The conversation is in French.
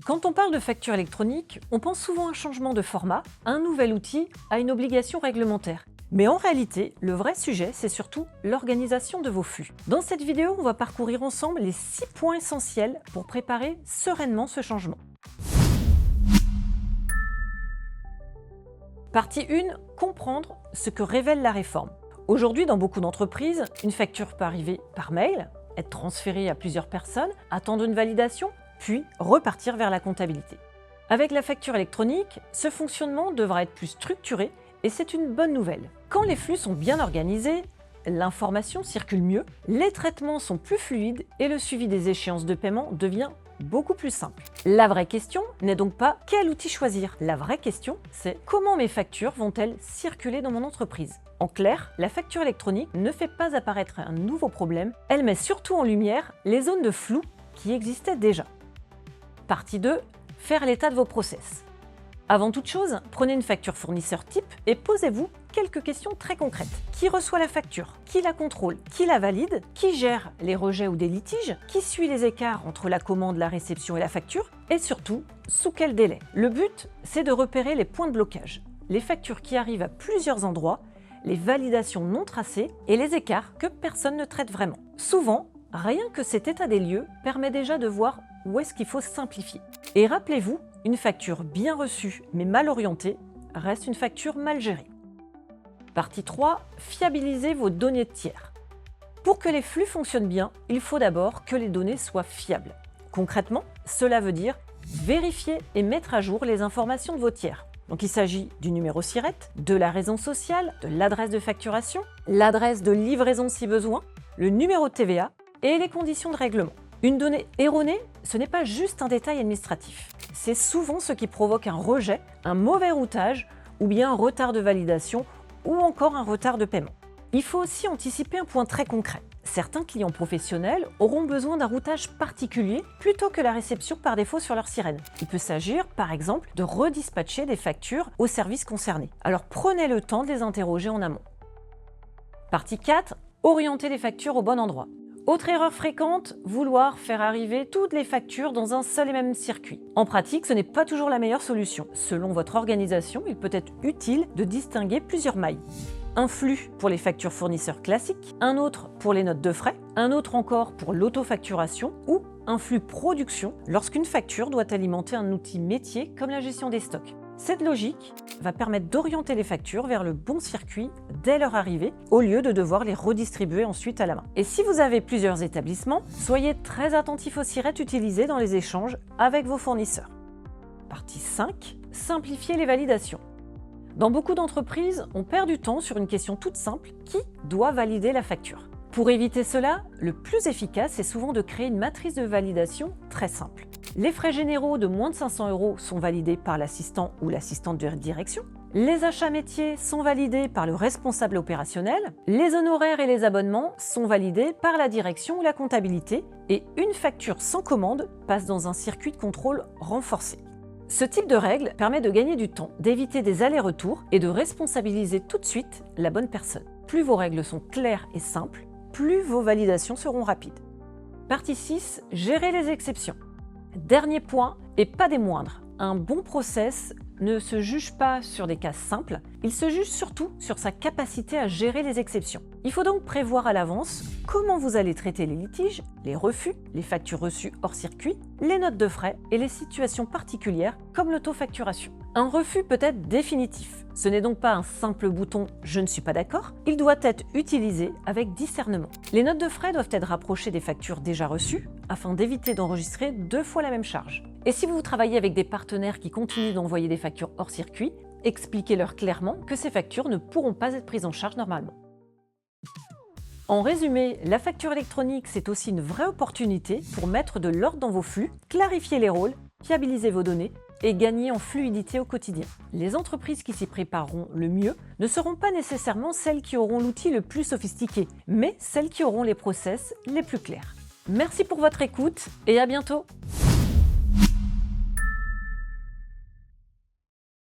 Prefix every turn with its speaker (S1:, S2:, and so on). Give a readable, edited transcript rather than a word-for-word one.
S1: Quand on parle de facture électronique, on pense souvent à un changement de format, à un nouvel outil, à une obligation réglementaire. Mais en réalité, le vrai sujet, c'est surtout l'organisation de vos flux. Dans cette vidéo, on va parcourir ensemble les 6 points essentiels pour préparer sereinement ce changement. Partie 1, comprendre ce que révèle la réforme. Aujourd'hui, dans beaucoup d'entreprises, une facture peut arriver par mail, être transférée à plusieurs personnes, attendre une validation, puis repartir vers la comptabilité. Avec la facture électronique, ce fonctionnement devra être plus structuré et c'est une bonne nouvelle. Quand les flux sont bien organisés, l'information circule mieux, les traitements sont plus fluides et le suivi des échéances de paiement devient beaucoup plus simple. La vraie question n'est donc pas quel outil choisir. La vraie question, c'est comment mes factures vont-elles circuler dans mon entreprise. En clair, la facture électronique ne fait pas apparaître un nouveau problème, elle met surtout en lumière les zones de flou qui existaient déjà. Partie 2, faire l'état de vos process. Avant toute chose, prenez une facture fournisseur type et posez-vous quelques questions très concrètes. Qui reçoit la facture? Qui la contrôle? Qui la valide? Qui gère les rejets ou des litiges? Qui suit les écarts entre la commande, la réception et la facture? Et surtout, sous quel délai? Le but, c'est de repérer les points de blocage, les factures qui arrivent à plusieurs endroits, les validations non tracées et les écarts que personne ne traite vraiment. Souvent, rien que cet état des lieux permet déjà de voir où est-ce qu'il faut simplifier. Et rappelez-vous, une facture bien reçue mais mal orientée reste une facture mal gérée. Partie 3, fiabilisez vos données de tiers. Pour que les flux fonctionnent bien, il faut d'abord que les données soient fiables. Concrètement, cela veut dire vérifier et mettre à jour les informations de vos tiers. Donc il s'agit du numéro SIRET, de la raison sociale, de l'adresse de facturation, l'adresse de livraison si besoin, le numéro de TVA et les conditions de règlement. Une donnée erronée, ce n'est pas juste un détail administratif. C'est souvent ce qui provoque un rejet, un mauvais routage ou bien un retard de validation ou encore un retard de paiement. Il faut aussi anticiper un point très concret. Certains clients professionnels auront besoin d'un routage particulier plutôt que la réception par défaut sur leur sirène. Il peut s'agir, par exemple, de redispatcher des factures aux services concernés. Alors prenez le temps de les interroger en amont. Partie 4, orienter les factures au bon endroit. Autre erreur fréquente, vouloir faire arriver toutes les factures dans un seul et même circuit. En pratique, ce n'est pas toujours la meilleure solution. Selon votre organisation, il peut être utile de distinguer plusieurs mailles. Un flux pour les factures fournisseurs classiques, un autre pour les notes de frais, un autre encore pour l'autofacturation ou un flux production lorsqu'une facture doit alimenter un outil métier comme la gestion des stocks. Cette logique va permettre d'orienter les factures vers le bon circuit dès leur arrivée, au lieu de devoir les redistribuer ensuite à la main. Et si vous avez plusieurs établissements, soyez très attentifs aux SIRET utilisés dans les échanges avec vos fournisseurs. Partie 5, simplifier les validations. Dans beaucoup d'entreprises, on perd du temps sur une question toute simple, qui doit valider la facture? Pour éviter cela, le plus efficace est souvent de créer une matrice de validation très simple. Les frais généraux de moins de 500 € sont validés par l'assistant ou l'assistante de direction. Les achats métiers sont validés par le responsable opérationnel. Les honoraires et les abonnements sont validés par la direction ou la comptabilité. Et une facture sans commande passe dans un circuit de contrôle renforcé. Ce type de règle permet de gagner du temps, d'éviter des allers-retours et de responsabiliser tout de suite la bonne personne. Plus vos règles sont claires et simples, plus vos validations seront rapides. Partie 6, gérer les exceptions. Dernier point, et pas des moindres, un bon process ne se juge pas sur des cas simples, il se juge surtout sur sa capacité à gérer les exceptions. Il faut donc prévoir à l'avance comment vous allez traiter les litiges, les refus, les factures reçues hors circuit, les notes de frais et les situations particulières comme l'autofacturation. Un refus peut être définitif. Ce n'est donc pas un simple bouton « Je ne suis pas d'accord », il doit être utilisé avec discernement. Les notes de frais doivent être rapprochées des factures déjà reçues afin d'éviter d'enregistrer 2 fois la même charge. Et si vous travaillez avec des partenaires qui continuent d'envoyer des factures hors circuit, expliquez-leur clairement que ces factures ne pourront pas être prises en charge normalement. En résumé, la facture électronique, c'est aussi une vraie opportunité pour mettre de l'ordre dans vos flux, clarifier les rôles, fiabiliser vos données et gagner en fluidité au quotidien. Les entreprises qui s'y prépareront le mieux ne seront pas nécessairement celles qui auront l'outil le plus sophistiqué, mais celles qui auront les process les plus clairs. Merci pour votre écoute et à bientôt!